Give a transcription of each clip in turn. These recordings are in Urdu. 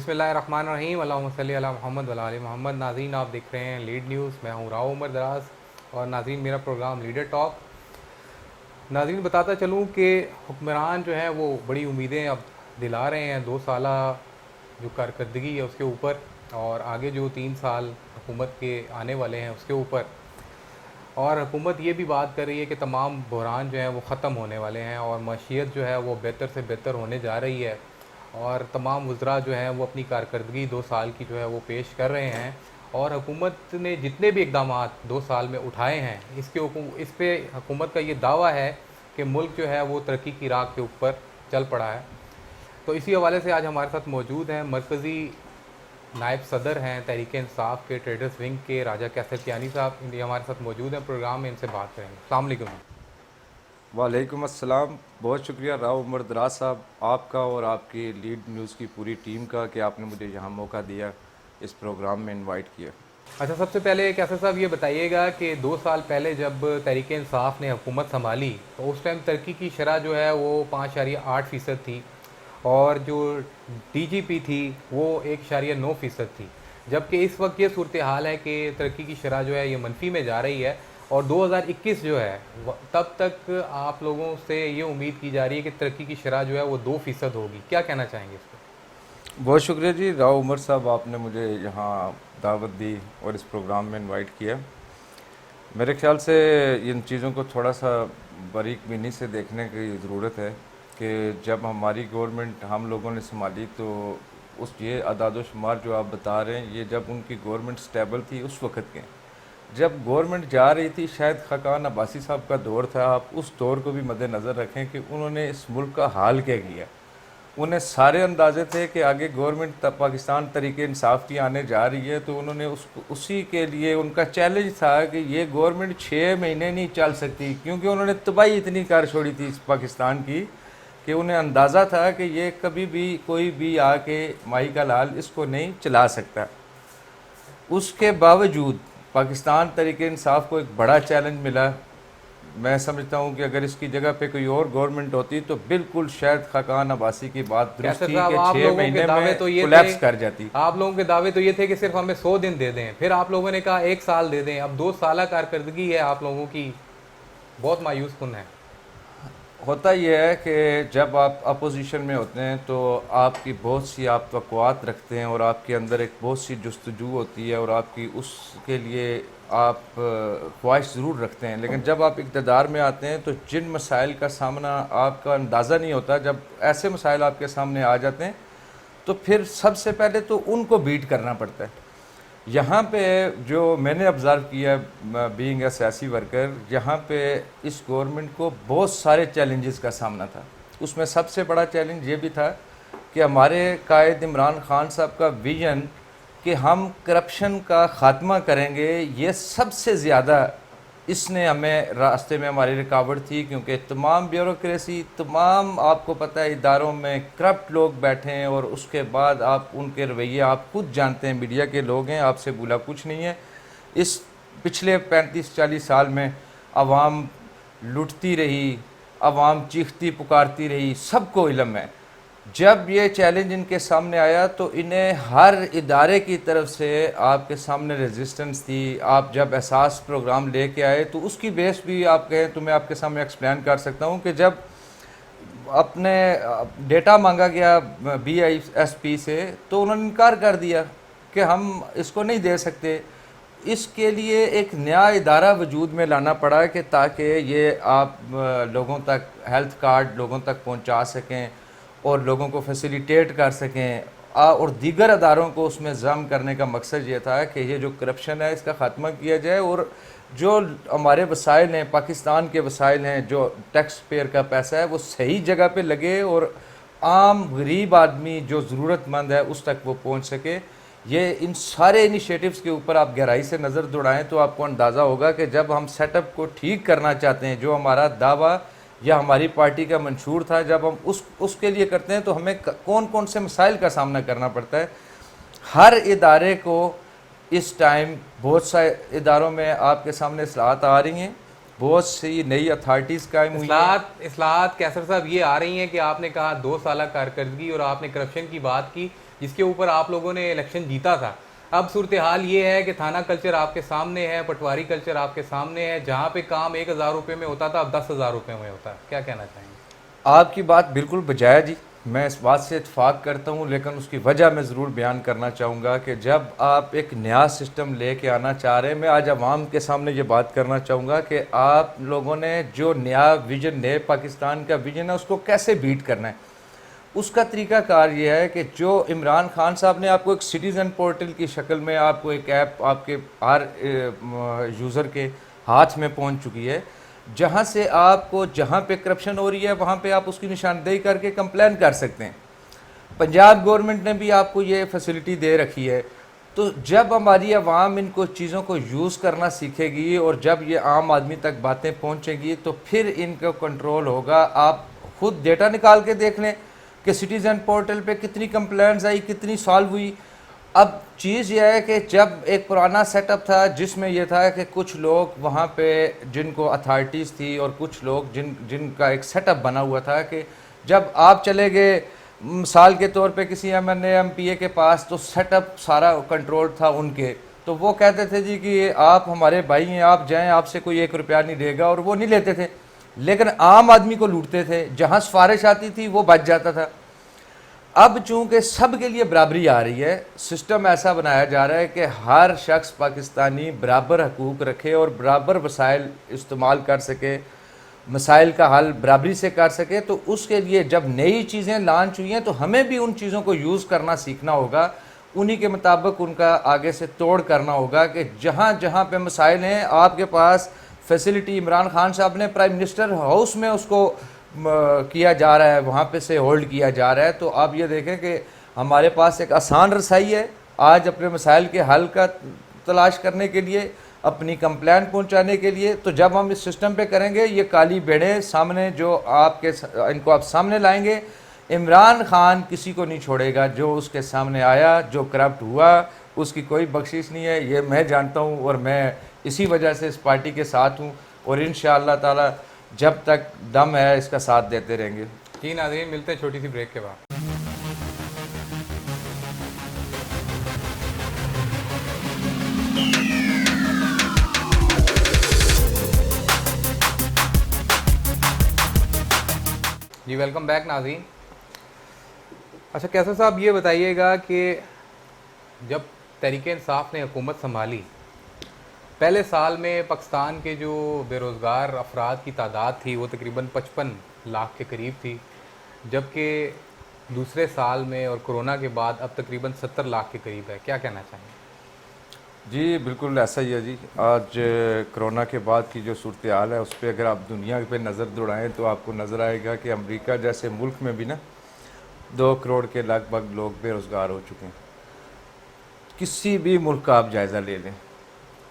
بسم اللہ الرحمن الرحیم، اللہم صلی علی محمد وعلی آل محمد۔ ناظرین، آپ دیکھ رہے ہیں لیڈ نیوز، میں ہوں راؤ عمر دراز، اور ناظرین میرا پروگرام لیڈر ٹاک۔ ناظرین بتاتا چلوں کہ حکمران جو ہیں وہ بڑی امیدیں اب دلا رہے ہیں 2 سالہ جو کارکردگی ہے اس کے اوپر، اور آگے جو 3 سال حکومت کے آنے والے ہیں اس کے اوپر۔ اور حکومت یہ بھی بات کر رہی ہے کہ تمام بحران جو ہیں وہ ختم ہونے والے ہیں، اور معیشت جو ہے وہ بہتر سے بہتر ہونے جا رہی ہے، اور تمام وزراء جو ہیں وہ اپنی کارکردگی 2 سال کی جو ہے وہ پیش کر رہے ہیں۔ اور حکومت نے جتنے بھی اقدامات 2 سال میں اٹھائے ہیں اس پہ حکومت کا یہ دعویٰ ہے کہ ملک جو ہے وہ ترقی کی راہ کے اوپر چل پڑا ہے۔ تو اسی حوالے سے آج ہمارے ساتھ موجود ہیں مرکزی نائب صدر ہیں تحریک انصاف کے ٹریڈرز ونگ کے راجہ کیسر کیانی صاحب، یہ ہمارے ساتھ موجود ہیں پروگرام میں، ان سے بات کریں گے۔ السلام علیکم۔ وعلیکم السلام، بہت شکریہ راؤ عمر دراز صاحب آپ کا اور آپ کی لیڈ نیوز کی پوری ٹیم کا کہ آپ نے مجھے یہاں موقع دیا، اس پروگرام میں انوائٹ کیا۔ اچھا، سب سے پہلے کیسر صاحب یہ بتائیے گا کہ 2 سال پہلے جب تحریک انصاف نے حکومت سنبھالی تو اس ٹائم ترقی کی شرح جو ہے وہ 5.8% تھی، اور جو ڈی جی پی تھی وہ 1.9% تھی، جبکہ اس وقت یہ صورتحال ہے کہ ترقی کی شرح جو ہے یہ منفی میں جا رہی ہے، اور 2021 جو ہے تب تک آپ لوگوں سے یہ امید کی جا رہی ہے کہ ترقی کی شرح جو ہے وہ 2% ہوگی۔ کیا کہنا چاہیں گے اس پہ؟ بہت شکریہ جی راؤ عمر صاحب، آپ نے مجھے یہاں دعوت دی اور اس پروگرام میں انوائٹ کیا۔ میرے خیال سے ان چیزوں کو تھوڑا سا باریک بینی سے دیکھنے کی ضرورت ہے کہ جب ہماری گورنمنٹ ہم لوگوں نے سنبھالی تو یہ اعداد و شمار جو آپ بتا رہے ہیں یہ جب ان کی گورنمنٹ سٹیبل تھی اس وقت کے، جب گورنمنٹ جا رہی تھی شاید خاقان عباسی صاحب کا دور تھا، آپ اس دور کو بھی مد نظر رکھیں کہ انہوں نے اس ملک کا حال کیا کیا۔ انہیں سارے اندازے تھے کہ آگے گورنمنٹ پاکستان تحریک انصاف کی آنے جا رہی ہے، تو انہوں نے اسی کے لیے ان کا چیلنج تھا کہ یہ گورنمنٹ 6 مہینے نہیں چل سکتی، کیونکہ انہوں نے تباہی اتنی کر چھوڑی تھی اس پاکستان کی کہ انہیں اندازہ تھا کہ یہ کبھی بھی کوئی بھی آ کے مائی کا لال اس کو نہیں چلا سکتا۔ اس کے باوجود پاکستان تحریک انصاف کو ایک بڑا چیلنج ملا۔ میں سمجھتا ہوں کہ اگر اس کی جگہ پہ کوئی اور گورنمنٹ ہوتی تو بالکل شاید خاقان عباسی کی بات درست کیسر تھی صاحب، کہ آپ 6 لوگوں کے مہینے دعوے میں تو یہ تھے کولیپس کر جاتی۔ آپ لوگوں کے دعوے تو یہ تھے کہ صرف ہمیں 100 دن دے دیں، پھر آپ لوگوں نے کہا 1 سال دے دیں، اب 2 سالہ کارکردگی ہے آپ لوگوں کی، بہت مایوس کن ہے۔ ہوتا یہ ہے کہ جب آپ اپوزیشن میں ہوتے ہیں تو آپ کی بہت سی آپ توقعات رکھتے ہیں، اور آپ کے اندر ایک بہت سی جستجو ہوتی ہے، اور آپ کی اس کے لیے آپ خواہش ضرور رکھتے ہیں، لیکن جب آپ اقتدار میں آتے ہیں تو جن مسائل کا سامنا آپ کا اندازہ نہیں ہوتا، جب ایسے مسائل آپ کے سامنے آ جاتے ہیں تو پھر سب سے پہلے تو ان کو بیٹ کرنا پڑتا ہے۔ یہاں پہ جو میں نے آبزرو کیا بینگ اے سیاسی ورکر، یہاں پہ اس گورنمنٹ کو بہت سارے چیلنجز کا سامنا تھا۔ اس میں سب سے بڑا چیلنج یہ بھی تھا کہ ہمارے قائد عمران خان صاحب کا ویژن کہ ہم کرپشن کا خاتمہ کریں گے، یہ سب سے زیادہ اس نے ہمیں راستے میں ہماری رکاوٹ تھی، کیونکہ تمام بیوروکریسی، تمام آپ کو پتہ ہے اداروں میں کرپٹ لوگ بیٹھے ہیں، اور اس کے بعد آپ ان کے رویے آپ خود جانتے ہیں، میڈیا کے لوگ ہیں، آپ سے بولا کچھ نہیں ہے۔ اس پچھلے 35-40 سال میں عوام لٹتی رہی، عوام چیختی پکارتی رہی، سب کو علم ہے۔ جب یہ چیلنج ان کے سامنے آیا تو انہیں ہر ادارے کی طرف سے آپ کے سامنے ریزسٹنس تھی۔ آپ جب احساس پروگرام لے کے آئے تو اس کی بیس بھی آپ کہیں تو میں آپ کے سامنے ایکسپلین کر سکتا ہوں کہ جب اپنے ڈیٹا مانگا گیا بی آئی ایس پی سے تو انہوں نے انکار کر دیا کہ ہم اس کو نہیں دے سکتے۔ اس کے لیے ایک نیا ادارہ وجود میں لانا پڑا کہ تاکہ یہ آپ لوگوں تک ہیلتھ کارڈ لوگوں تک پہنچا سکیں اور لوگوں کو فیسیلیٹیٹ کر سکیں، اور دیگر اداروں کو اس میں ضم کرنے کا مقصد یہ تھا کہ یہ جو کرپشن ہے اس کا خاتمہ کیا جائے، اور جو ہمارے وسائل ہیں، پاکستان کے وسائل ہیں، جو ٹیکس پیئر کا پیسہ ہے وہ صحیح جگہ پہ لگے اور عام غریب آدمی جو ضرورت مند ہے اس تک وہ پہنچ سکے۔ یہ ان سارے انیشیٹوز کے اوپر آپ گہرائی سے نظر دوڑائیں تو آپ کو اندازہ ہوگا کہ جب ہم سیٹ اپ کو ٹھیک کرنا چاہتے ہیں، جو ہمارا دعویٰ یا ہماری پارٹی کا منشور تھا، جب ہم اس کے لیے کرتے ہیں تو ہمیں کون کون سے مسائل کا سامنا کرنا پڑتا ہے۔ ہر ادارے کو اس ٹائم بہت سے اداروں میں آپ کے سامنے اصلاحات آ رہی ہیں، بہت سی نئی اتھارٹیز قائم ہوئی ہیں۔ اصلاحات کیسر صاحب یہ آ رہی ہیں کہ آپ نے کہا 2 سالہ کارکردگی اور آپ نے کرپشن کی بات کی، جس کے اوپر آپ لوگوں نے الیکشن جیتا تھا. اب صورتحال یہ ہے کہ تھانہ کلچر آپ کے سامنے ہے, پٹواری کلچر آپ کے سامنے ہے, جہاں پہ کام 1000 روپے میں ہوتا تھا اب 10,000 روپے میں ہوتا ہے. کیا کہنا چاہیں گے؟ آپ کی بات بالکل بجائے جی, میں اس بات سے اتفاق کرتا ہوں, لیکن اس کی وجہ میں ضرور بیان کرنا چاہوں گا کہ جب آپ ایک نیا سسٹم لے کے آنا چاہ رہے ہیں, میں آج عوام کے سامنے یہ بات کرنا چاہوں گا کہ آپ لوگوں نے جو نیا ویژن, نئے پاکستان کا ویژن ہے, اس کو کیسے بیٹ کرنا ہے. اس کا طریقہ کار یہ ہے کہ جو عمران خان صاحب نے آپ کو ایک سٹیزن پورٹل کی شکل میں آپ کو ایک ایپ آپ کے ہر یوزر کے ہاتھ میں پہنچ چکی ہے, جہاں سے آپ کو جہاں پہ کرپشن ہو رہی ہے وہاں پہ آپ اس کی نشاندہی کر کے کمپلین کر سکتے ہیں. پنجاب گورنمنٹ نے بھی آپ کو یہ فیسلٹی دے رکھی ہے. تو جب ہماری عوام ان کو چیزوں کو یوز کرنا سیکھے گی اور جب یہ عام آدمی تک باتیں پہنچیں گی تو پھر ان کا کنٹرول ہوگا. آپ خود ڈیٹا نکال کے دیکھ لیں کہ سٹیزن پورٹل پہ کتنی کمپلینٹس آئی, کتنی سالو ہوئی. اب چیز یہ ہے کہ جب ایک پرانا سیٹ اپ تھا جس میں یہ تھا کہ کچھ لوگ وہاں پہ جن کو اتھارٹیز تھی اور کچھ لوگ جن کا ایک سیٹ اپ بنا ہوا تھا کہ جب آپ چلے گئے مثال کے طور پہ کسی MNA-MPA کے پاس تو سیٹ اپ سارا کنٹرول تھا ان کے, تو وہ کہتے تھے جی کہ آپ ہمارے بھائی ہیں, آپ جائیں, آپ سے کوئی 1 روپیہ نہیں دے گا, اور وہ نہیں لیتے تھے. لیکن عام آدمی کو لوٹتے تھے, جہاں سفارش آتی تھی وہ بچ جاتا تھا. اب چونکہ سب کے لیے برابری آ رہی ہے, سسٹم ایسا بنایا جا رہا ہے کہ ہر شخص پاکستانی برابر حقوق رکھے اور برابر وسائل استعمال کر سکے, مسائل کا حل برابری سے کر سکے. تو اس کے لیے جب نئی چیزیں لانچ ہوئی ہیں تو ہمیں بھی ان چیزوں کو یوز کرنا سیکھنا ہوگا, انہی کے مطابق ان کا آگے سے توڑ کرنا ہوگا کہ جہاں جہاں پہ مسائل ہیں آپ کے پاس فیسلٹی. عمران خان صاحب نے پرائم منسٹر ہاؤس میں اس کو کیا جا رہا ہے, وہاں پہ سے ہولڈ کیا جا رہا ہے. تو آپ یہ دیکھیں کہ ہمارے پاس ایک آسان رسائی ہے آج اپنے مسائل کے حل کا تلاش کرنے کے لیے, اپنی کمپلین پہنچانے کے لیے. تو جب ہم اس سسٹم پہ کریں گے, یہ کالی بیڑے سامنے جو آپ کے ان کو آپ سامنے لائیں گے, عمران خان کسی کو نہیں چھوڑے گا. جو اس کے سامنے آیا, جو کرپٹ ہوا, اس کی کوئی بخشش نہیں ہے, یہ میں جانتا ہوں, اور میں اسی وجہ سے اس پارٹی کے ساتھ ہوں, اور انشاءاللہ تعالی جب تک دم ہے اس کا ساتھ دیتے رہیں گے. جی ناظرین, ملتے ہیں چھوٹی سی بریک کے بعد. جی ویلکم بیک ناظرین. اچھا کیسر صاحب یہ بتائیے گا کہ جب تحریک انصاف نے حکومت سنبھالی, پہلے سال میں پاکستان کے جو بے روزگار افراد کی تعداد تھی وہ تقریباً 55 لاکھ کے قریب تھی, جبکہ دوسرے سال میں اور کرونا کے بعد اب تقریباً 70 لاکھ کے قریب ہے. کیا کہنا چاہیں گے؟ جی بالکل ایسا ہی ہے جی. آج کرونا کے بعد کی جو صورتحال ہے اس پہ اگر آپ دنیا پہ نظر دوڑائیں تو آپ کو نظر آئے گا کہ امریکہ جیسے ملک میں بھی نا 2 کروڑ کے لگ بھگ لوگ بے روزگار ہو چکے ہیں. کسی بھی ملک کا آپ جائزہ لے لیں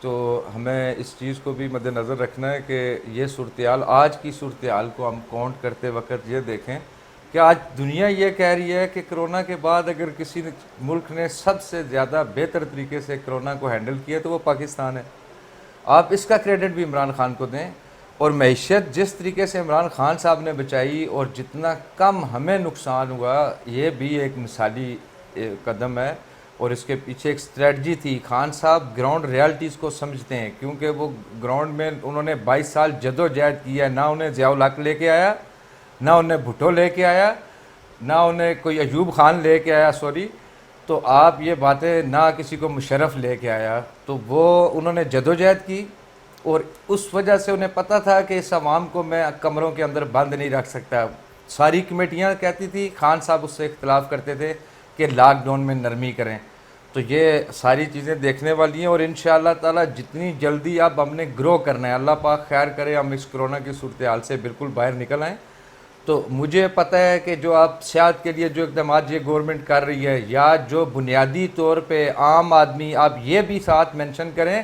تو ہمیں اس چیز کو بھی مد نظر رکھنا ہے کہ یہ صورتحال, آج کی صورتحال کو ہم کاؤنٹ کرتے وقت یہ دیکھیں کہ آج دنیا یہ کہہ رہی ہے کہ کرونا کے بعد اگر کسی ملک نے سب سے زیادہ بہتر طریقے سے کرونا کو ہینڈل کیا تو وہ پاکستان ہے. آپ اس کا کریڈٹ بھی عمران خان کو دیں, اور معیشت جس طریقے سے عمران خان صاحب نے بچائی اور جتنا کم ہمیں نقصان ہوا, یہ بھی ایک مثالی قدم ہے. اور اس کے پیچھے ایک اسٹریٹجی تھی. خان صاحب گراؤنڈ ریالٹیز کو سمجھتے ہیں, کیونکہ وہ گراؤنڈ میں انہوں نے 22 سال جدوجہد کی ہے. نہ انہیں ضیاء الحق لے کے آیا, نہ انہیں بھٹو لے کے آیا, نہ انہیں کوئی ایوب خان لے کے آیا, تو آپ یہ باتیں, نہ کسی کو مشرف لے کے آیا. تو وہ انہوں نے جدوجہد کی, اور اس وجہ سے انہیں پتہ تھا کہ اس عوام کو میں کمروں کے اندر بند نہیں رکھ سکتا. ساری کمیٹیاں کہتی تھی, خان صاحب اس سے اختلاف کرتے تھے کہ لاک ڈاؤن میں نرمی کریں. تو یہ ساری چیزیں دیکھنے والی ہیں, اور انشاءاللہ تعالی جتنی جلدی اب ہم نے گرو کرنا ہے, اللہ پاک خیر کرے, ہم اس کرونا کی صورتحال سے بالکل باہر نکل آئیں. تو مجھے پتہ ہے کہ جو آپ صحت کے لیے جو اقدامات یہ گورنمنٹ کر رہی ہے, یا جو بنیادی طور پہ عام آدمی, آپ یہ بھی ساتھ مینشن کریں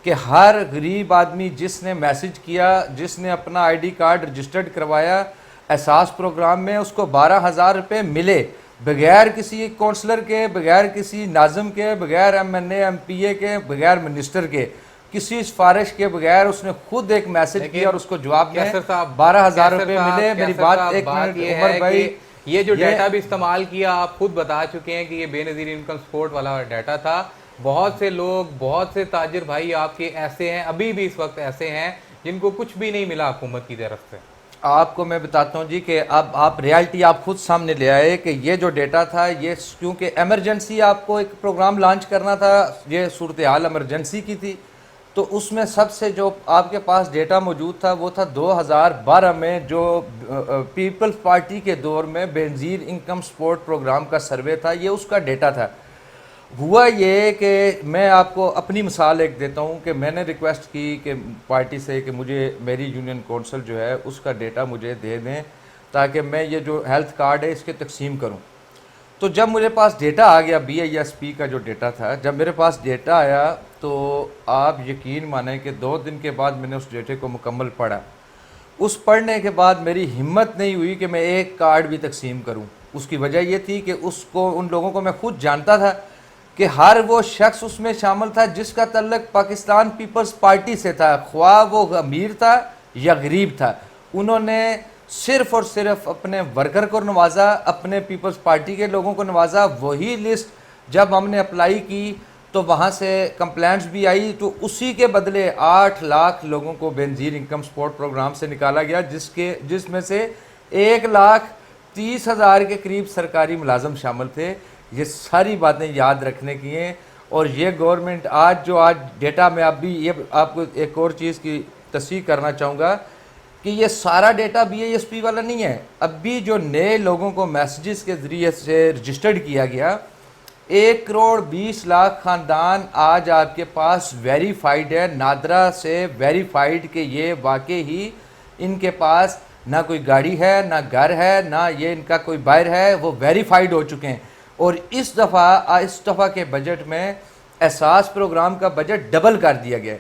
کہ ہر غریب آدمی جس نے میسج کیا, جس نے اپنا ID کارڈ رجسٹرڈ کروایا احساس پروگرام میں, اس کو 12,000 روپے ملے, بغیر کسی کونسلر کے, بغیر کسی ناظم کے, بغیر MNA-MPA کے, بغیر منسٹر کے, کسی سفارش کے بغیر اس نے خود ایک میسج کیا اور اس کو جواب میں 12,000 روپے ملے. میری بات ایک منٹ عمر بھائی, یہ جو ڈیٹا بھی استعمال کیا آپ خود بتا چکے ہیں کہ یہ بے نظیر انکم سپورٹ والا ڈیٹا تھا. بہت سے لوگ, بہت سے تاجر بھائی آپ کے ایسے ہیں, ابھی بھی اس وقت ایسے ہیں جن کو کچھ بھی نہیں ملا حکومت کی طرف سے. آپ کو میں بتاتا ہوں جی کہ اب آپ ریالٹی آپ خود سامنے لے آئے کہ یہ جو ڈیٹا تھا یہ کیونکہ ایمرجنسی آپ کو ایک پروگرام لانچ کرنا تھا, یہ صورتحال ایمرجنسی کی تھی, تو اس میں سب سے جو آپ کے پاس ڈیٹا موجود تھا وہ تھا 2012 میں جو پیپلز پارٹی کے دور میں بے نظیر انکم سپورٹ پروگرام کا سروے تھا, یہ اس کا ڈیٹا تھا. ہوا یہ کہ میں آپ کو اپنی مثال ایک دیتا ہوں کہ میں نے ریکویسٹ کی کہ پارٹی سے کہ مجھے میری یونین کونسل جو ہے اس کا ڈیٹا مجھے دے دیں تاکہ میں یہ جو ہیلتھ کارڈ ہے اس کے تقسیم کروں. تو جب میرے پاس ڈیٹا آ گیا BISP کا جو ڈیٹا تھا, جب میرے پاس ڈیٹا آیا تو آپ یقین مانیں کہ 2 دن کے بعد میں نے اس ڈیٹے کو مکمل پڑھا. اس پڑھنے کے بعد میری ہمت نہیں ہوئی کہ میں ایک کارڈ بھی تقسیم کروں. اس کی وجہ یہ تھی کہ اس کو ان لوگوں کو میں خود جانتا تھا کہ ہر وہ شخص اس میں شامل تھا جس کا تعلق پاکستان پیپلز پارٹی سے تھا, خواہ وہ امیر تھا یا غریب تھا. انہوں نے صرف اور صرف اپنے ورکر کو نوازا, اپنے پیپلز پارٹی کے لوگوں کو نوازا. وہی لسٹ جب ہم نے اپلائی کی تو وہاں سے کمپلینٹس بھی آئی, تو اسی کے بدلے 8 لاکھ لوگوں کو بے نظیر انکم سپورٹ پروگرام سے نکالا گیا, جس میں سے 1,30,000 کے قریب سرکاری ملازم شامل تھے. یہ ساری باتیں یاد رکھنے کی ہیں. اور یہ گورنمنٹ آج ڈیٹا میں اب بھی یہ آپ کو ایک اور چیز کی تصحیح کرنا چاہوں گا کہ یہ سارا ڈیٹا BISP والا نہیں ہے. اب بھی جو نئے لوگوں کو میسیجز کے ذریعے سے رجسٹرڈ کیا گیا, 1,20,00,000 خاندان آج آپ کے پاس ویریفائیڈ ہے, نادرا سے ویریفائیڈ کہ یہ واقعی ہی ان کے پاس نہ کوئی گاڑی ہے, نہ گھر ہے, نہ یہ ان کا کوئی بائر ہے, وہ ویریفائیڈ ہو چکے ہیں. اور اس دفعہ کے بجٹ میں احساس پروگرام کا بجٹ ڈبل کر دیا گیا ہے.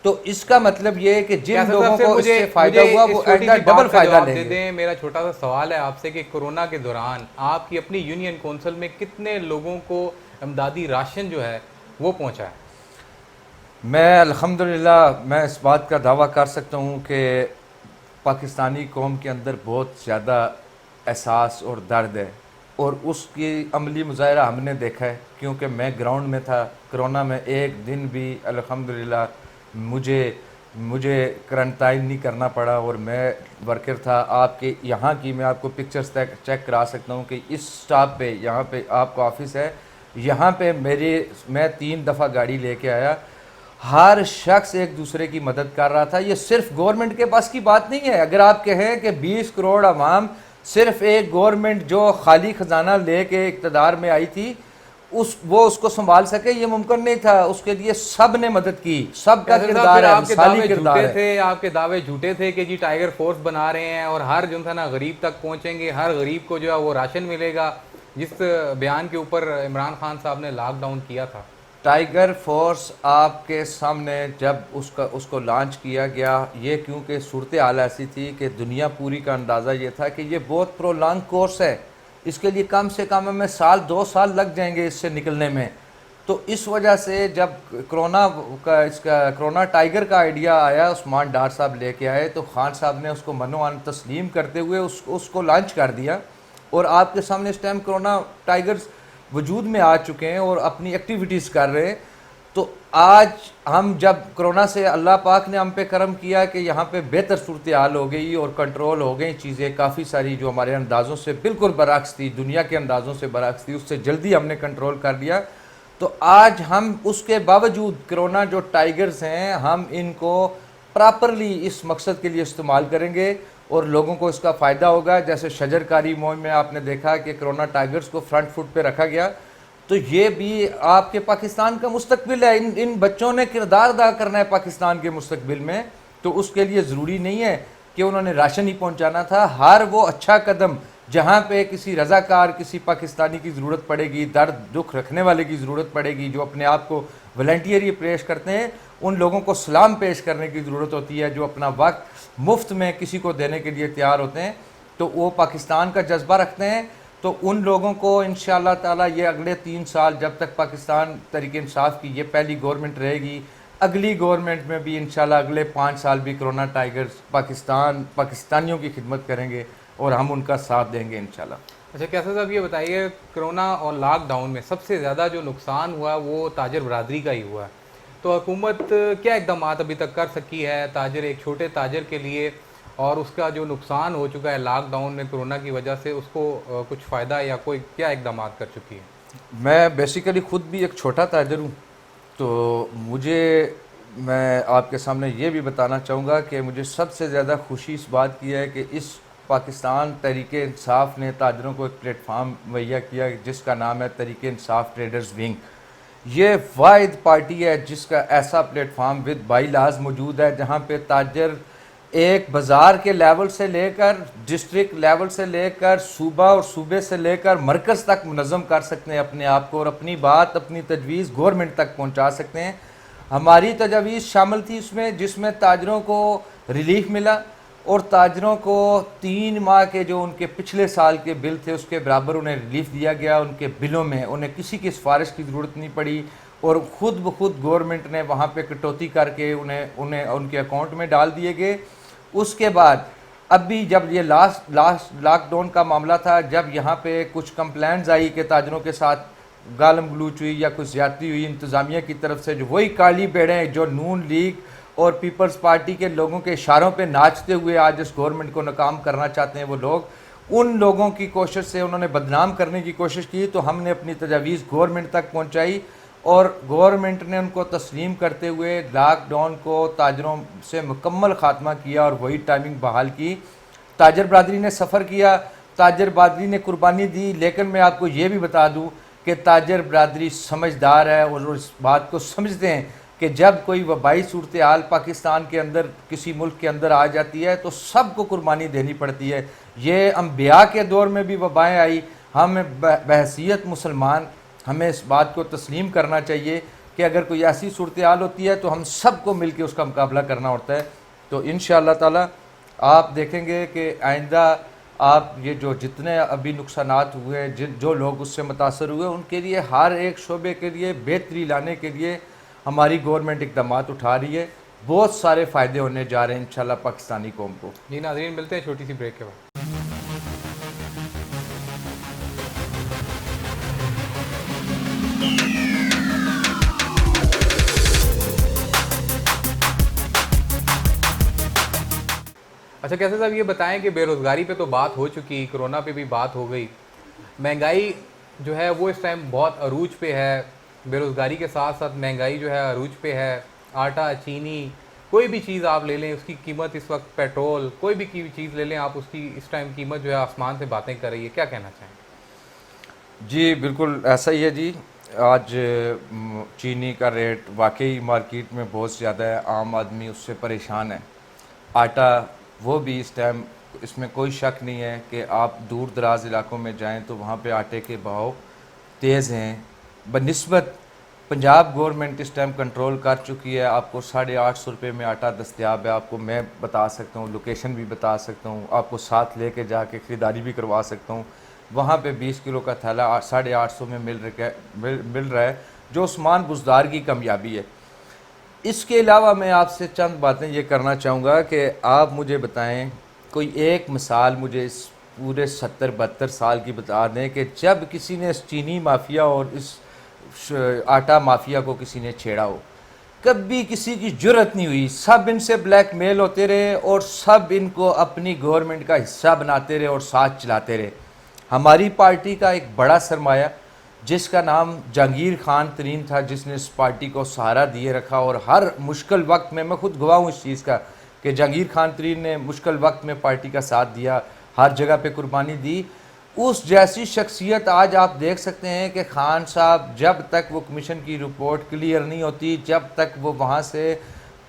تو اس کا مطلب یہ ہے کہ جن لوگوں کو اس سے فائدہ ہوا وہ آئندہ ڈبل فائدہ لیں گے. میرا چھوٹا سا سوال ہے آپ سے کہ کورونا کے دوران آپ کی اپنی یونین کونسل میں کتنے لوگوں کو امدادی راشن جو ہے وہ پہنچا ہے؟ میں الحمدللہ میں اس بات کا دعویٰ کر سکتا ہوں کہ پاکستانی قوم کے اندر بہت زیادہ احساس اور درد ہے, اور اس کی عملی مظاہرہ ہم نے دیکھا ہے کیونکہ میں گراؤنڈ میں تھا. کرونا میں ایک دن بھی الحمدللہ مجھے کرنٹائن نہیں کرنا پڑا, اور میں ورکر تھا. آپ کے یہاں کی میں آپ کو پکچرز چیک کرا سکتا ہوں کہ اس سٹاپ پہ یہاں پہ آپ کا آفس ہے, یہاں پہ میں 3 دفعہ گاڑی لے کے آیا. ہر شخص ایک دوسرے کی مدد کر رہا تھا. یہ صرف گورنمنٹ کے پاس کی بات نہیں ہے. اگر آپ کہیں کہ 20 کروڑ عوام صرف ایک گورنمنٹ جو خالی خزانہ لے کے اقتدار میں آئی تھی وہ اس کو سنبھال سکے, یہ ممکن نہیں تھا. اس کے لیے سب نے مدد کی, سب کا کردار ہے, مثالی کردار ہے. آپ کے دعوے جھوٹے تھے کہ جی ٹائیگر فورس بنا رہے ہیں اور ہر جو تھا نا غریب تک پہنچیں گے, ہر غریب کو جو ہے وہ راشن ملے گا, جس بیان کے اوپر عمران خان صاحب نے لاک ڈاؤن کیا تھا. ٹائیگر فورس آپ کے سامنے جب اس کو لانچ کیا گیا, یہ کیونکہ صورتحال ایسی تھی کہ دنیا پوری کا اندازہ یہ تھا کہ یہ بہت پرولانگ کورس ہے, اس کے لیے کم سے کم ہمیں 2 سال لگ جائیں گے اس سے نکلنے میں. تو اس وجہ سے جب کرونا ٹائیگر کا آئیڈیا آیا, عثمان ڈار صاحب لے کے آئے, تو خان صاحب نے اس کو منوان تسلیم کرتے ہوئے اس کو لانچ کر دیا. اور آپ کے سامنے اس ٹائم کرونا ٹائیگرز وجود میں آ چکے ہیں اور اپنی ایکٹیویٹیز کر رہے ہیں. تو آج ہم جب کرونا سے اللہ پاک نے ہم پہ کرم کیا کہ یہاں پہ بہتر صورتحال ہو گئی اور کنٹرول ہو گئی چیزیں کافی ساری جو ہمارے اندازوں سے بالکل برعکس تھی, دنیا کے اندازوں سے برعکس تھی, اس سے جلدی ہم نے کنٹرول کر لیا. تو آج ہم اس کے باوجود کرونا جو ٹائیگرز ہیں ہم ان کو پراپرلی اس مقصد کے لیے استعمال کریں گے اور لوگوں کو اس کا فائدہ ہوگا. جیسے شجر کاری مہم میں آپ نے دیکھا کہ کرونا ٹائیگرز کو فرنٹ فٹ پہ رکھا گیا, تو یہ بھی آپ کے پاکستان کا مستقبل ہے. ان بچوں نے کردار ادا کرنا ہے پاکستان کے مستقبل میں. تو اس کے لیے ضروری نہیں ہے کہ انہوں نے راشن ہی پہنچانا تھا. ہر وہ اچھا قدم جہاں پہ کسی رضاکار کسی پاکستانی کی ضرورت پڑے گی, درد دکھ رکھنے والے کی ضرورت پڑے گی, جو اپنے آپ کو والنٹیئر پیش کرتے ہیں, ان لوگوں کو سلام پیش کرنے کی ضرورت ہوتی ہے, جو اپنا وقت مفت میں کسی کو دینے کے لیے تیار ہوتے ہیں. تو وہ پاکستان کا جذبہ رکھتے ہیں. تو ان لوگوں کو انشاءاللہ تعالیٰ یہ اگلے 3 سال جب تک پاکستان تحریک انصاف کی یہ پہلی گورنمنٹ رہے گی, اگلی گورنمنٹ میں بھی انشاءاللہ اگلے 5 سال بھی کرونا ٹائیگرز پاکستانیوں کی خدمت کریں گے اور ہم ان کا ساتھ دیں گے انشاءاللہ. اچھا کیسا صاحب یہ بتائیے کرونا اور لاک ڈاؤن میں سب سے زیادہ جو نقصان ہوا وہ تاجر برادری کا ہی ہوا ہے، تو حکومت کیا اقدامات ابھی تک کر سکی ہے تاجر ایک چھوٹے تاجر کے لیے، اور اس کا جو نقصان ہو چکا ہے لاک ڈاؤن میں کرونا کی وجہ سے اس کو کچھ فائدہ یا کوئی کیا اقدامات کر چکی ہے؟ میں بیسیکلی خود بھی ایک چھوٹا تاجر ہوں، تو میں آپ کے سامنے یہ بھی بتانا چاہوں گا کہ مجھے سب سے زیادہ خوشی اس بات کی ہے کہ اس پاکستان تحریک انصاف نے تاجروں کو ایک پلیٹ فارم مہیا کیا جس کا نام ہے تحریک انصاف ٹریڈرز ونگ۔ یہ واحد پارٹی ہے جس کا ایسا plate form with by laws موجود ہے جہاں پہ تاجر ایک بازار کے لیول سے لے کر ڈسٹرکٹ لیول سے لے کر صوبہ اور صوبے سے لے کر مرکز تک منظم کر سکتے ہیں اپنے آپ کو، اور اپنی بات اپنی تجویز گورنمنٹ تک پہنچا سکتے ہیں۔ ہماری تجاویز شامل تھی اس میں، جس میں تاجروں کو ریلیف ملا، اور تاجروں کو 3 ماہ کے جو ان کے پچھلے سال کے بل تھے اس کے برابر انہیں ریلیف دیا گیا۔ ان کے بلوں میں انہیں کسی کی سفارش کی ضرورت نہیں پڑی، اور خود بخود گورنمنٹ نے وہاں پہ کٹوتی کر کے انہیں ان کے اکاؤنٹ میں ڈال دیے گئے۔ اس کے بعد اب بھی جب یہ لاسٹ لاک ڈاؤن کا معاملہ تھا، جب یہاں پہ کچھ کمپلینٹس آئی کہ تاجروں کے ساتھ گالم گلوچ ہوئی یا کچھ زیادتی ہوئی انتظامیہ کی طرف سے، جو وہی کالی بھیڑیں جو نون لیگ اور پیپلز پارٹی کے لوگوں کے اشاروں پہ ناچتے ہوئے آج اس گورنمنٹ کو ناکام کرنا چاہتے ہیں، وہ لوگ ان لوگوں کی کوشش سے انہوں نے بدنام کرنے کی کوشش کی، تو ہم نے اپنی تجاویز گورنمنٹ تک پہنچائی، اور گورنمنٹ نے ان کو تسلیم کرتے ہوئے لاک ڈاؤن کو تاجروں سے مکمل خاتمہ کیا اور وہی ٹائمنگ بحال کی۔ تاجر برادری نے سفر کیا، تاجر برادری نے قربانی دی، لیکن میں آپ کو یہ بھی بتا دوں کہ تاجر برادری سمجھدار ہے اور اس بات کو سمجھتے ہیں کہ جب کوئی وبائی صورتحال پاکستان کے اندر کسی ملک کے اندر آ جاتی ہے تو سب کو قربانی دینی پڑتی ہے۔ یہ انبیاء کے دور میں بھی وبائیں آئی، ہم بحیثیت مسلمان ہمیں اس بات کو تسلیم کرنا چاہیے کہ اگر کوئی ایسی صورتحال ہوتی ہے تو ہم سب کو مل کے اس کا مقابلہ کرنا ہوتا ہے۔ تو انشاءاللہ تعالی آپ دیکھیں گے کہ آئندہ آپ یہ جو جتنے ابھی نقصانات ہوئے، جو لوگ اس سے متاثر ہوئے، ان کے لیے ہر ایک شعبے کے لیے بہتری لانے کے لیے ہماری گورنمنٹ اقدامات اٹھا رہی ہے، بہت سارے فائدے ہونے جا رہے ہیں انشاءاللہ پاکستانی قوم کو۔ جی ناظرین، ملتے ہیں چھوٹی سی بریک کے بعد۔ اچھا کیسے صاحب یہ بتائیں کہ بے روزگاری پہ تو بات ہو چکی، کرونا پہ بھی بات ہو گئی، مہنگائی جو ہے وہ اس ٹائم بہت عروج پہ ہے، بے روزگاری کے ساتھ ساتھ مہنگائی جو ہے عروج پہ ہے، آٹا چینی کوئی بھی چیز آپ لے لیں اس کی قیمت اس وقت، پیٹرول کوئی بھی چیز لے لیں آپ، اس کی اس ٹائم قیمت جو ہے آسمان سے باتیں کر رہی ہے، کیا کہنا چاہیں؟ جی بالکل ایسا ہی ہے جی، آج چینی کا ریٹ واقعی مارکیٹ میں بہت زیادہ ہے، عام آدمی اس سے پریشان ہے۔ آٹا وہ بھی اس ٹائم، اس میں کوئی شک نہیں ہے کہ آپ دور دراز علاقوں میں جائیں تو وہاں پہ آٹے کے بھاؤ تیز ہیں بنسبت پنجاب گورنمنٹ اس ٹائم کنٹرول کر چکی ہے، آپ کو 850 روپے میں آٹا دستیاب ہے، آپ کو میں بتا سکتا ہوں، لوکیشن بھی بتا سکتا ہوں، آپ کو ساتھ لے کے جا کے خریداری بھی کروا سکتا ہوں۔ وہاں پہ 20 کلو کا تھیلا 850 میں مل رہا ہے، جو عثمان بزدار کی کامیابی ہے۔ اس کے علاوہ میں آپ سے چند باتیں یہ کرنا چاہوں گا کہ آپ مجھے بتائیں، کوئی ایک مثال مجھے اس پورے 70-72 سال کی بتا دیں کہ جب کسی نے اس چینی مافیا اور اس آٹا مافیا کو کسی نے چھیڑا ہو، کبھی کسی کی جرت نہیں ہوئی، سب ان سے بلیک میل ہوتے رہے اور سب ان کو اپنی گورنمنٹ کا حصہ بناتے رہے اور ساتھ چلاتے رہے۔ ہماری پارٹی کا ایک بڑا سرمایہ جس کا نام جہانگیر خان ترین تھا، جس نے اس پارٹی کو سہارا دیے رکھا، اور ہر مشکل وقت میں خود گواہ ہوں اس چیز کا کہ جہانگیر خان ترین نے مشکل وقت میں پارٹی کا ساتھ دیا، ہر جگہ پہ قربانی دی۔ اس جیسی شخصیت آج آپ دیکھ سکتے ہیں کہ خان صاحب جب تک وہ کمیشن کی رپورٹ کلیئر نہیں ہوتی، جب تک وہ وہاں سے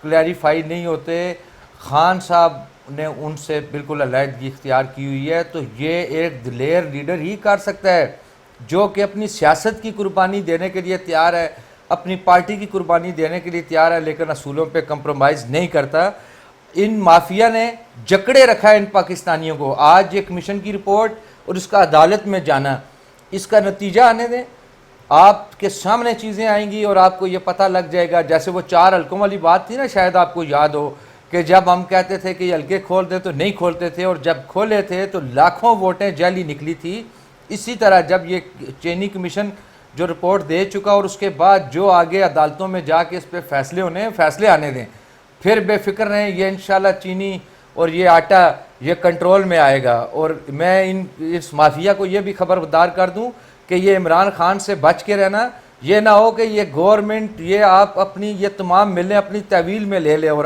کلیریفائی نہیں ہوتے، خان صاحب نے ان سے بالکل علیحدگی اختیار کی ہوئی ہے۔ تو یہ ایک دلیر لیڈر ہی کر سکتا ہے جو کہ اپنی سیاست کی قربانی دینے کے لیے تیار ہے، اپنی پارٹی کی قربانی دینے کے لیے تیار ہے، لیکن اصولوں پہ کمپرومائز نہیں کرتا۔ ان مافیا نے جکڑے رکھا ہے ان پاکستانیوں کو۔ آج یہ کمیشن کی رپورٹ اور اس کا عدالت میں جانا، اس کا نتیجہ آنے دیں، آپ کے سامنے چیزیں آئیں گی اور آپ کو یہ پتہ لگ جائے گا۔ جیسے وہ 4 حلقوں والی بات تھی نا، شاید آپ کو یاد ہو کہ جب ہم کہتے تھے کہ یہ حلقے کھول دیں تو نہیں کھولتے تھے، اور جب کھولے تھے تو لاکھوں ووٹیں جعلی نکلی تھی، اسی طرح جب یہ چینی کمیشن جو رپورٹ دے چکا اور اس کے بعد جو آگے عدالتوں میں جا کے اس پہ فیصلے ہونے ہیں فیصلے آنے دیں، پھر بے فکر رہیں، یہ انشاءاللہ چینی اور یہ آٹا یہ کنٹرول میں آئے گا۔ اور میں اس مافیا کو یہ بھی خبردار کر دوں کہ یہ عمران خان سے بچ کے رہنا، یہ نہ ہو کہ یہ گورنمنٹ یہ آپ اپنی یہ تمام ملیں اپنی تحویل میں لے لے اور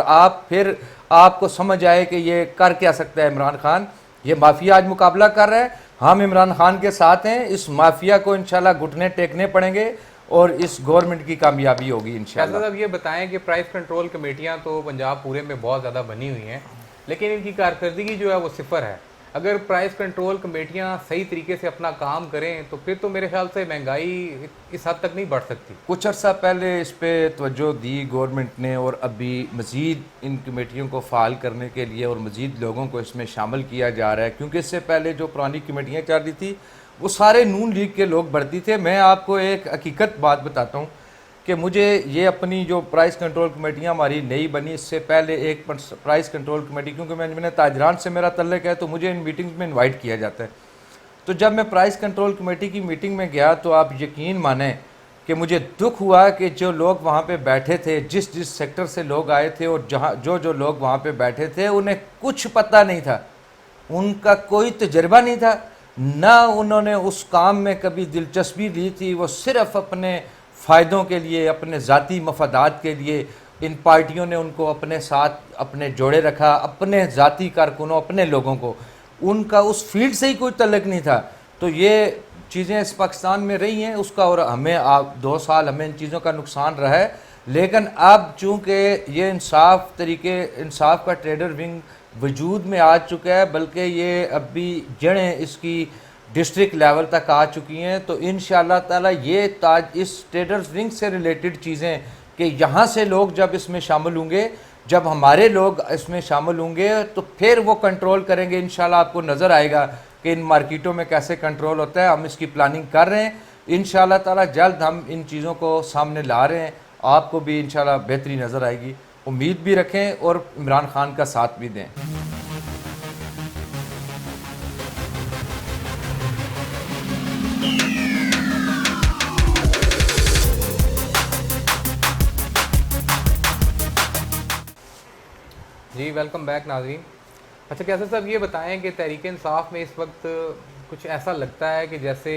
پھر آپ کو سمجھ آئے کہ یہ کر کیا سکتا ہے عمران خان۔ یہ مافیا آج مقابلہ کر رہا ہے، ہم عمران خان کے ساتھ ہیں، اس مافیا کو انشاءاللہ گھٹنے ٹیکنے پڑیں گے اور اس گورنمنٹ کی کامیابی ہوگی انشاءاللہ۔ فیصل صاحب یہ بتائیں کہ پرائز کنٹرول کمیٹیاں تو پنجاب پورے میں بہت زیادہ بنی ہوئی ہیں، لیکن ان کی کارکردگی جو ہے وہ صفر ہے۔ اگر پرائز کنٹرول کمیٹیاں صحیح طریقے سے اپنا کام کریں تو پھر تو میرے خیال سے مہنگائی اس حد تک نہیں بڑھ سکتی۔ کچھ عرصہ پہلے اس پہ توجہ دی گورنمنٹ نے اور ابھی مزید ان کمیٹیوں کو فعال کرنے کے لیے اور مزید لوگوں کو اس میں شامل کیا جا رہا ہے، کیونکہ اس سے پہلے جو پرانی کمیٹیاں چل رہی تھی وہ سارے نون لیگ کے لوگ بھرتی تھے۔ میں آپ کو ایک حقیقت بات بتاتا ہوں کہ مجھے یہ اپنی جو پرائز کنٹرول کمیٹیاں ہماری نئی بنی، اس سے پہلے ایک پرائز کنٹرول کمیٹی، کیونکہ میں نے تاجران سے میرا تعلق ہے تو مجھے ان میٹنگز میں انوائٹ کیا جاتا ہے، تو جب میں پرائز کنٹرول کمیٹی کی میٹنگ میں گیا تو آپ یقین مانیں کہ مجھے دکھ ہوا کہ جو لوگ وہاں پہ بیٹھے تھے، جس سیکٹر سے لوگ آئے تھے اور جو لوگ وہاں پہ بیٹھے تھے انہیں کچھ پتہ نہیں تھا، ان کا کوئی تجربہ نہیں تھا، نہ انہوں نے اس کام میں کبھی دلچسپی لی تھی، وہ صرف اپنے فائدوں کے لیے اپنے ذاتی مفادات کے لیے ان پارٹیوں نے ان کو اپنے ساتھ اپنے جوڑے رکھا، اپنے ذاتی کارکنوں اپنے لوگوں کو، ان کا اس فیلڈ سے ہی کوئی تعلق نہیں تھا۔ تو یہ چیزیں اس پاکستان میں رہی ہیں اس کا، اور ہمیں 2 سال ہمیں ان چیزوں کا نقصان رہا ہے، لیکن اب چونکہ یہ انصاف کا ٹریڈر ونگ وجود میں آ چکا ہے، بلکہ یہ اب بھی جڑیں اس کی ڈسٹرکٹ لیول تک آ چکی ہیں، تو انشاءاللہ تعالی یہ اس ٹریڈرز ونگ سے ریلیٹڈ چیزیں کہ یہاں سے لوگ جب اس میں شامل ہوں گے، جب ہمارے لوگ اس میں شامل ہوں گے تو پھر وہ کنٹرول کریں گے۔ انشاءاللہ آپ کو نظر آئے گا کہ ان مارکیٹوں میں کیسے کنٹرول ہوتا ہے، ہم اس کی پلاننگ کر رہے ہیں، انشاءاللہ تعالی جلد ہم ان چیزوں کو سامنے لا رہے ہیں، آپ کو بھی انشاءاللہ بہتری نظر آئے گی، امید بھی رکھیں اور عمران خان کا ساتھ بھی دیں۔ جی ویلکم بیک ناظرین۔ اچھا کیسر صاحب یہ بتائیں کہ تحریک انصاف میں اس وقت کچھ ایسا لگتا ہے کہ جیسے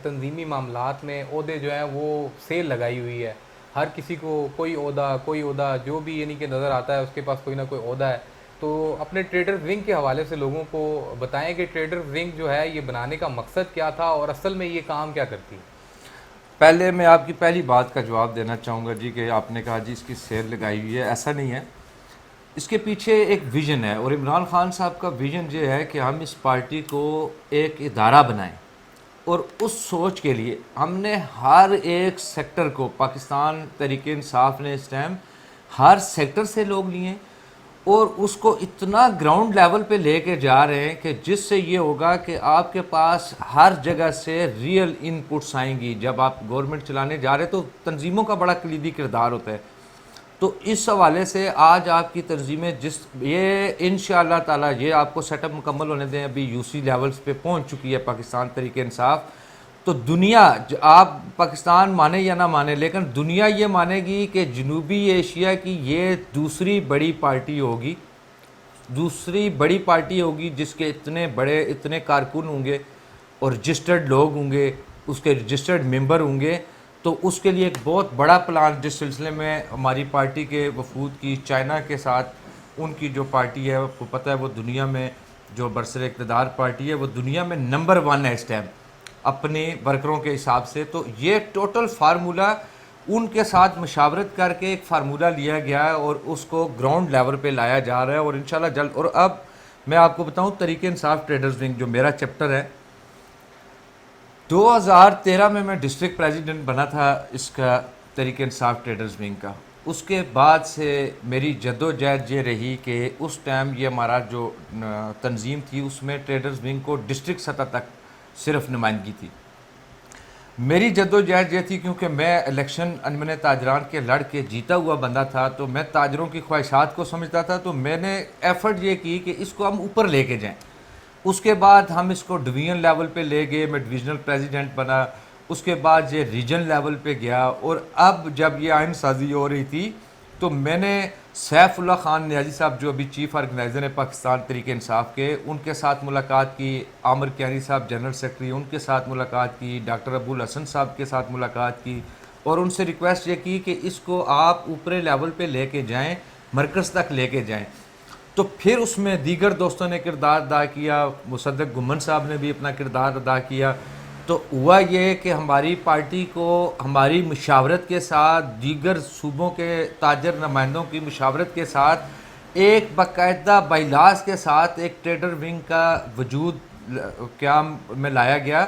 تنظیمی معاملات میں عہدے جو ہیں وہ سیل لگائی ہوئی ہے، ہر کسی کو کوئی عہدہ جو بھی یعنی کہ نظر آتا ہے اس کے پاس کوئی نہ کوئی عہدہ ہے، تو اپنے ٹریڈر ونگ کے حوالے سے لوگوں کو بتائیں کہ ٹریڈر ونگ جو ہے یہ بنانے کا مقصد کیا تھا اور اصل میں یہ کام کیا کرتی ہے؟ پہلے میں آپ کی پہلی بات کا جواب دینا چاہوں گا جی کہ آپ نے کہا جی اس کی سیل لگائی ہوئی ہے، ایسا نہیں ہے، اس کے پیچھے ایک ویژن ہے، اور عمران خان صاحب کا ویژن یہ ہے کہ ہم اس پارٹی کو ایک ادارہ بنائیں، اور اس سوچ کے لیے ہم نے ہر ایک سیکٹر کو، پاکستان تحریک انصاف نے اس ٹائم ہر سیکٹر سے لوگ لیے ہیں اور اس کو اتنا گراؤنڈ لیول پہ لے کے جا رہے ہیں کہ جس سے یہ ہوگا کہ آپ کے پاس ہر جگہ سے ریئل ان پٹس آئیں گی۔ جب آپ گورنمنٹ چلانے جا رہے تو تنظیموں کا بڑا کلیدی کردار ہوتا ہے، تو اس حوالے سے آج آپ کی تنظیمیں یہ انشاءاللہ تعالی یہ آپ کو سیٹ اپ مکمل ہونے دیں، ابھی UC لیولز پہ پہنچ چکی ہے پاکستان تحریک انصاف، تو دنیا آپ پاکستان مانے یا نہ مانے لیکن دنیا یہ مانے گی کہ جنوبی ایشیا کی یہ دوسری بڑی پارٹی ہوگی جس کے اتنے کارکن ہوں گے اور رجسٹرڈ لوگ ہوں گے، اس کے رجسٹرڈ ممبر ہوں گے، تو اس کے لیے ایک بہت بڑا پلان جس سلسلے میں ہماری پارٹی کے وفود کی چائنا کے ساتھ ان کی جو پارٹی ہے، آپ کو پتہ ہے وہ دنیا میں جو برسر اقتدار پارٹی ہے وہ دنیا میں نمبر 1 ہے اس ٹائم اپنے ورکروں کے حساب سے، تو یہ ٹوٹل فارمولہ ان کے ساتھ مشاورت کر کے ایک فارمولہ لیا گیا ہے اور اس کو گراؤنڈ لیول پہ لایا جا رہا ہے، اور انشاءاللہ جلد۔ اور اب میں آپ کو بتاؤں تحریک انصاف ٹریڈرز ونگ جو میرا چیپٹر ہے، 2013 میں ڈسٹرکٹ پریزیڈنٹ بنا تھا اس کا تحریک انصاف ٹریڈرز ونگ کا، اس کے بعد سے میری جدوجہد یہ رہی کہ اس ٹائم یہ ہمارا جو تنظیم تھی اس میں ٹریڈرز ونگ کو ڈسٹرکٹ سطح تک صرف نمائندگی تھی۔ میری جدوجہد یہ تھی کیونکہ میں الیکشن انجمن تاجران کے لڑ کے جیتا ہوا بندہ تھا، تو میں تاجروں کی خواہشات کو سمجھتا تھا، تو میں نے ایفرٹ یہ کی کہ اس کو ہم اوپر لے کے جائیں، اس کے بعد ہم اس کو ڈویژن لیول پہ لے گئے, میں ڈویژنل پریزیڈنٹ بنا, اس کے بعد یہ ریجن لیول پہ گیا, اور اب جب یہ آئین سازی ہو رہی تھی تو میں نے سیف اللہ خان نیازی صاحب جو ابھی چیف آرگنائزر ہیں پاکستان تحریک انصاف کے, ان کے ساتھ ملاقات کی, عامر کیانی صاحب جنرل سیکرٹری, ان کے ساتھ ملاقات کی, ڈاکٹر ابو الحسن صاحب کے ساتھ ملاقات کی, اور ان سے ریکویسٹ یہ کی کہ اس کو آپ اوپرے لیول پہ لے کے جائیں, مرکز تک لے کے جائیں. تو پھر اس میں دیگر دوستوں نے کردار ادا کیا, مصدق گمن صاحب نے بھی اپنا کردار ادا کیا. تو ہوا یہ کہ ہماری پارٹی کو ہماری مشاورت کے ساتھ, دیگر صوبوں کے تاجر نمائندوں کی مشاورت کے ساتھ, ایک باقاعدہ بائیلاز کے ساتھ ایک ٹریڈر ونگ کا وجود قیام میں لایا گیا.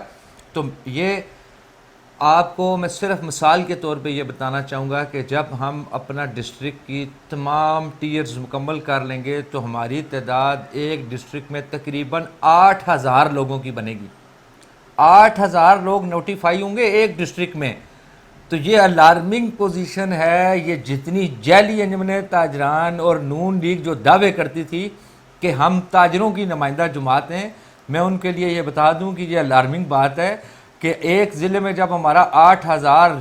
تو یہ آپ کو میں صرف مثال کے طور پہ یہ بتانا چاہوں گا کہ جب ہم اپنا ڈسٹرکٹ کی تمام ٹیئرز مکمل کر لیں گے تو ہماری تعداد ایک ڈسٹرکٹ میں تقریباً 8000 لوگوں کی بنے گی. 8000 لوگ نوٹیفائی ہوں گے ایک ڈسٹرکٹ میں. تو یہ الارمنگ پوزیشن ہے. یہ جتنی جعلی انجمن تاجران اور نون لیگ جو دعوے کرتی تھی کہ ہم تاجروں کی نمائندہ جماعت ہیں, میں ان کے لیے یہ بتا دوں کہ یہ الارمنگ بات ہے کہ ایک ضلع میں جب ہمارا 8000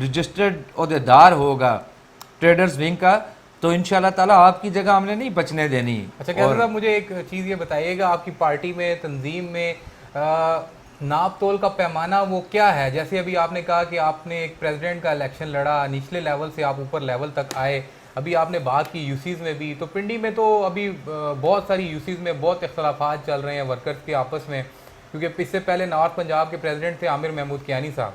رجسٹرڈ عہدیدار ہوگا ٹریڈرز ونگ کا, تو انشاءاللہ تعالیٰ آپ کی جگہ ہم نے نہیں بچنے دینی. اچھا کیسر صاحب, مجھے ایک چیز یہ بتائیے گا, آپ کی پارٹی میں, تنظیم میں ناپ تول کا پیمانہ وہ کیا ہے؟ جیسے ابھی آپ نے کہا کہ آپ نے ایک پریزیڈنٹ کا الیکشن لڑا, نچلے لیول سے آپ اوپر لیول تک آئے, ابھی آپ نے بات کی یوسیز میں بھی, تو پنڈی میں تو ابھی بہت ساری یوسیز میں بہت اختلافات چل رہے ہیں ورکرز کے آپس میں, کیونکہ اس سے پہلے نارتھ پنجاب کے پریزیڈنٹ تھے عامر محمود کیانی صاحب,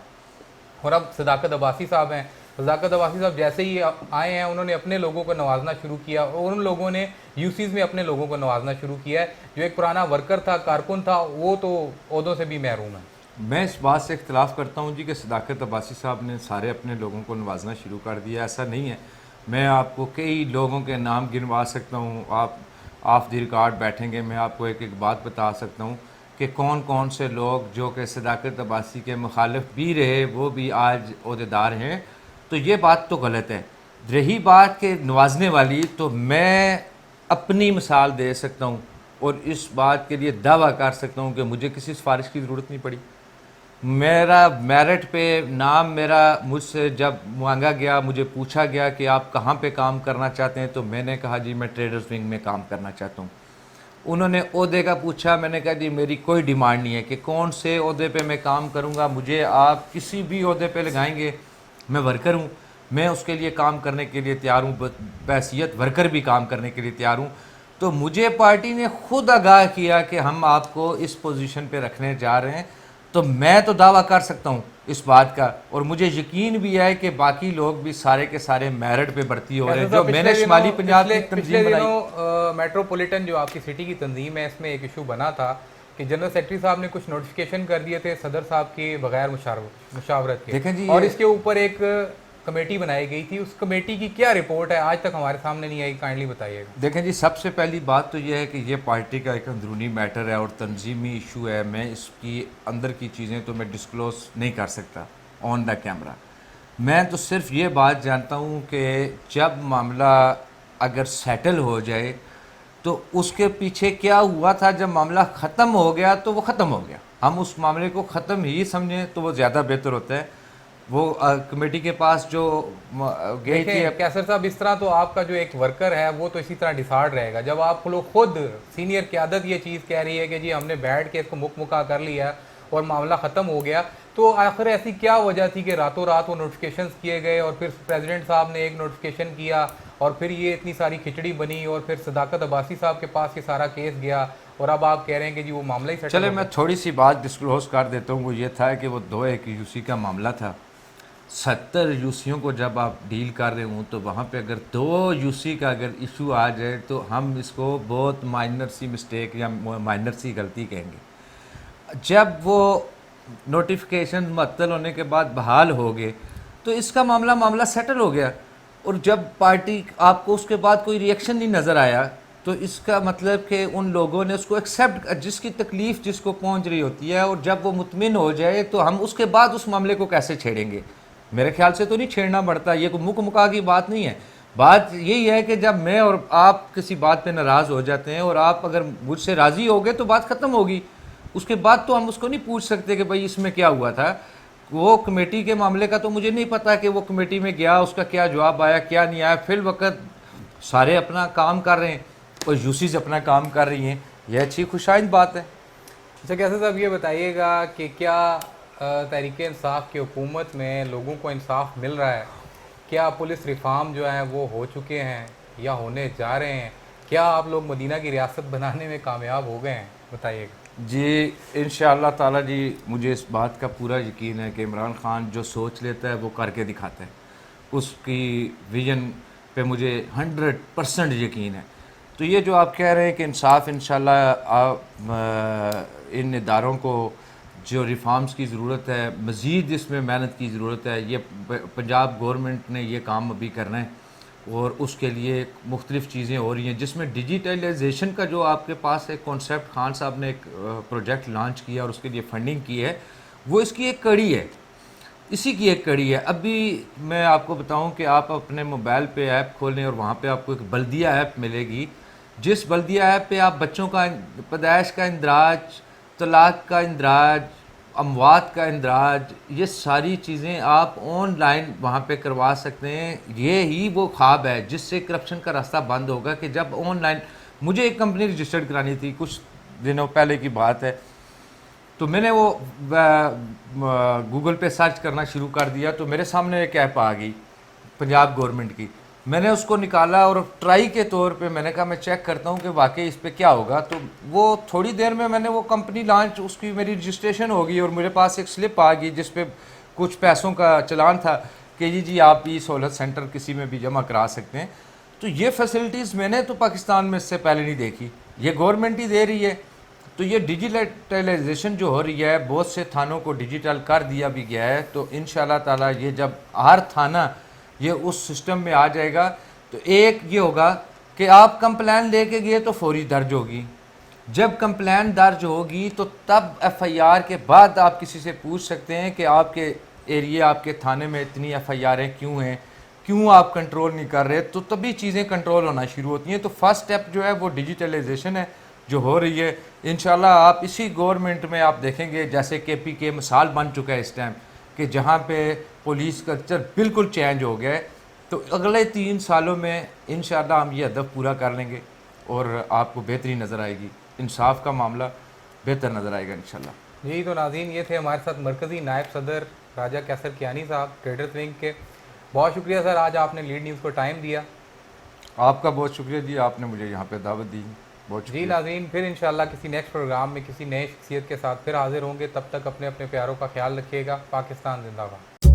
اور اب صداقت عباسی صاحب ہیں. صداقت عباسی صاحب جیسے ہی آئے ہیں انہوں نے اپنے لوگوں کو نوازنا شروع کیا, اور ان لوگوں نے یوسیز میں اپنے لوگوں کو نوازنا شروع کیا ہے. جو ایک پرانا ورکر تھا, کارکن تھا, وہ تو عہدوں سے بھی محروم ہے. میں اس بات سے اختلاف کرتا ہوں جی کہ صداقت عباسی صاحب نے سارے اپنے لوگوں کو نوازنا شروع کر دیا. ایسا نہیں ہے. میں آپ کو کئی لوگوں کے نام گنوا سکتا ہوں, آپ آف دی ریکارڈ بیٹھیں گے, میں آپ کو ایک ایک بات بتا سکتا ہوں کہ کون کون سے لوگ جو کہ صداقت عباسی کے مخالف بھی رہے وہ بھی آج عہدیدار ہیں. تو یہ بات تو غلط ہے. رہی بات کہ نوازنے والی, تو میں اپنی مثال دے سکتا ہوں اور اس بات کے لیے دعویٰ کر سکتا ہوں کہ مجھے کسی سفارش کی ضرورت نہیں پڑی. میرا میرٹ پہ نام میرا مجھ سے جب مانگا گیا, مجھے پوچھا گیا کہ آپ کہاں پہ کام کرنا چاہتے ہیں, تو میں نے کہا جی میں ٹریڈرز ونگ میں کام کرنا چاہتا ہوں. انہوں نے عہدے کا پوچھا, میں نے کہا جی میری کوئی ڈیمانڈ نہیں ہے کہ کون سے عہدے پہ میں کام کروں گا, مجھے آپ کسی بھی عہدے پہ لگائیں گے, میں ورکر ہوں, میں اس کے لیے کام کرنے کے لیے تیار ہوں, بحیثیت ورکر بھی کام کرنے کے لیے تیار ہوں. تو مجھے پارٹی نے خود آگاہ کیا کہ ہم آپ کو اس پوزیشن پہ رکھنے جا رہے ہیں, تو میں تو دعویٰ کر سکتا ہوں اس بات کا, اور مجھے یقین بھی ہے کہ باقی لوگ بھی سارے کے سارے میرٹ پہ بھرتی ہو رہے ہیں. جو میں نے شمالی پنجاب کی تنظیم بنائی, میٹروپولیٹن جو آپ کی سٹی کی تنظیم ہے, اس میں ایک ایشو بنا تھا کہ جنرل سیکرٹری صاحب نے کچھ نوٹیفیکیشن کر دیے تھے صدر صاحب کے بغیر مشاورت کے, دیکھیں جی, اور اس کے اوپر ایک کمیٹی بنائی گئی تھی. اس کمیٹی کی کیا رپورٹ ہے, آج تک ہمارے سامنے نہیں آئی, کائنڈلی بتائیے گا. دیکھیں جی, سب سے پہلی بات تو یہ ہے کہ یہ پارٹی کا ایک اندرونی میٹر ہے اور تنظیمی ایشو ہے. میں اس کی اندر کی چیزیں تو میں ڈسکلوز نہیں کر سکتا آن دا کیمرہ. میں تو صرف یہ بات جانتا ہوں کہ جب معاملہ اگر سیٹل ہو جائے تو اس کے پیچھے کیا ہوا تھا, جب معاملہ ختم ہو گیا تو وہ ختم ہو گیا. ہم اس معاملے کو ختم ہی سمجھیں تو وہ زیادہ بہتر ہوتا ہے. وہ کمیٹی کے پاس جو گئی تھی. کیسر صاحب, اس طرح تو آپ کا جو ایک ورکر ہے وہ تو اسی طرح ڈسارڈ رہے گا. جب آپ لوگ خود سینئر قیادت یہ چیز کہہ رہی ہے کہ جی ہم نے بیٹھ کے اس کو مکا کر لیا اور معاملہ ختم ہو گیا, تو آخر ایسی کیا وجہ تھی کہ راتوں رات وہ نوٹیفیکیشنز کیے گئے, اور پھر پریزیڈنٹ صاحب نے ایک نوٹیفیکیشن کیا, اور پھر یہ اتنی ساری کھچڑی بنی, اور پھر صداقت عباسی صاحب کے پاس یہ سارا کیس گیا, اور اب آپ کہہ رہے ہیں کہ جی وہ معاملہ ہی سیٹل ہو گیا. چلے میں تھوڑی سی بات ڈسکلوز کر دیتا ہوں. وہ یہ تھا کہ وہ 2-1 یوسی کا معاملہ تھا. 70 یوسیوں کو جب آپ ڈیل کر رہے ہوں تو وہاں پہ اگر 2 یوسی کا اگر ایشو آ جائے تو ہم اس کو بہت مائنر سی مسٹیک یا مائنر سی غلطی کہیں گے. جب وہ نوٹیفیکیشن معطل ہونے کے بعد بحال ہو گئے تو اس کا معاملہ سیٹل ہو گیا, اور جب پارٹی آپ کو اس کے بعد کوئی ریئیکشن نہیں نظر آیا تو اس کا مطلب کہ ان لوگوں نے اس کو ایکسیپٹ, جس کی تکلیف جس کو پہنچ رہی ہوتی ہے, اور جب وہ مطمئن ہو جائے تو ہم اس کے بعد اس معاملے کو کیسے چھیڑیں گے. میرے خیال سے تو نہیں چھیڑنا پڑتا, یہ کوئی مکا کی بات نہیں ہے. بات یہی ہے کہ جب میں اور آپ کسی بات پہ ناراض ہو جاتے ہیں اور آپ اگر مجھ سے راضی ہو گئے تو بات ختم ہوگی، اس کے بعد تو ہم اس کو نہیں پوچھ سکتے کہ بھائی اس میں کیا ہوا تھا. وہ کمیٹی کے معاملے کا تو مجھے نہیں پتا کہ وہ کمیٹی میں گیا اس کا کیا جواب آیا کیا نہیں آیا. فی الوقت سارے اپنا کام کر رہے ہیں اور یوسیز اپنا کام کر رہی ہیں، یہ اچھی خوشائند بات ہے. اچھا کیسے صاحب یہ بتائیے گا کہ کیا تحریک انصاف کی حکومت میں لوگوں کو انصاف مل رہا ہے؟ کیا پولیس ریفارم جو ہیں وہ ہو چکے ہیں یا ہونے جا رہے ہیں؟ کیا آپ لوگ مدینہ کی ریاست بنانے میں کامیاب ہو گئے ہیں؟ بتائیے گا. جی انشاءاللہ تعالی جی مجھے اس بات کا پورا یقین ہے کہ عمران خان جو سوچ لیتا ہے وہ کر کے دکھاتا ہے. اس کی ویژن پہ مجھے 100% یقین ہے. تو یہ جو آپ کہہ رہے ہیں کہ انصاف انشاءاللہ آپ ان اداروں کو جو ریفارمز کی ضرورت ہے، مزید اس میں محنت کی ضرورت ہے. یہ پنجاب گورنمنٹ نے یہ کام ابھی کرنا ہے اور اس کے لیے مختلف چیزیں ہو رہی ہیں، جس میں ڈیجیٹلائزیشن کا جو آپ کے پاس ایک کانسیپٹ خان صاحب نے ایک پروجیکٹ لانچ کیا اور اس کے لیے فنڈنگ کی ہے، وہ اس کی ایک کڑی ہے، اسی کی ایک کڑی ہے. ابھی میں آپ کو بتاؤں کہ آپ اپنے موبائل پہ ایپ کھولیں اور وہاں پہ آپ کو ایک بلدیہ ایپ ملے گی، جس بلدیہ ایپ پہ آپ بچوں کا پیدائش کا اندراج، طلاق کا اندراج، اموات کا اندراج، یہ ساری چیزیں آپ آن لائن وہاں پہ کروا سکتے ہیں. یہ ہی وہ خواب ہے جس سے کرپشن کا راستہ بند ہوگا کہ جب آن لائن. مجھے ایک کمپنی رجسٹرڈ کرانی تھی، کچھ دنوں پہلے کی بات ہے، تو میں نے وہ گوگل پہ سرچ کرنا شروع کر دیا تو میرے سامنے ایک ایپ آ گئی پنجاب گورنمنٹ کی. میں نے اس کو نکالا اور ٹرائی کے طور پہ میں نے کہا میں چیک کرتا ہوں کہ واقعی اس پہ کیا ہوگا. تو وہ تھوڑی دیر میں نے وہ کمپنی لانچ، اس کی میری رجسٹریشن ہو گئی اور میرے پاس ایک سلپ آ گئی جس پہ کچھ پیسوں کا چلان تھا کہ جی آپ ای سہولت سینٹر کسی میں بھی جمع کرا سکتے ہیں. تو یہ فیسلٹیز میں نے تو پاکستان میں اس سے پہلے نہیں دیکھی، یہ گورنمنٹ ہی دے رہی ہے. تو یہ ڈیجیٹلائزیشن جو ہو رہی ہے، بہت سے تھانوں کو ڈیجیٹل کر دیا بھی گیا ہے. تو انشاءاللہ تعالی یہ جب ہر تھانہ یہ اس سسٹم میں آ جائے گا تو ایک یہ ہوگا کہ آپ کمپلین لے کے گئے تو فوری درج ہوگی. جب کمپلین درج ہوگی تو تب ایف آئی آر کے بعد آپ کسی سے پوچھ سکتے ہیں کہ آپ کے ایریے، آپ کے تھانے میں اتنی ایف آئی آریں کیوں ہیں، کیوں آپ کنٹرول نہیں کر رہے. تو تبھی چیزیں کنٹرول ہونا شروع ہوتی ہیں. تو فرسٹ اسٹیپ جو ہے وہ ڈیجیٹلائزیشن ہے جو ہو رہی ہے. انشاءاللہ آپ اسی گورنمنٹ میں آپ دیکھیں گے جیسے کے پی کے مثال بن چکا ہے اس ٹائم کہ جہاں پہ پولیس کلچر بالکل چینج ہو گیا ہے. تو اگلے 3 سالوں میں انشاءاللہ ہم یہ ہدف پورا کر لیں گے اور آپ کو بہتری نظر آئے گی، انصاف کا معاملہ بہتر نظر آئے گا انشاءاللہ. جی تو ناظرین یہ تھے ہمارے ساتھ مرکزی نائب صدر راجہ کیسر کیانی صاحب ٹریڈرز ونگ کے. بہت شکریہ سر، آج آپ نے لیڈ نیوز کو ٹائم دیا. آپ کا بہت شکریہ جی، آپ نے مجھے یہاں پہ دعوت دی، بہت شکریہ. جی ناظرین پھر انشاءاللہ کسی نیکسٹ پروگرام میں کسی نئے شخصیت کے ساتھ پھر حاضر ہوں گے. تب تک اپنے پیاروں کا خیال رکھیے گا. پاکستان زندہ باد.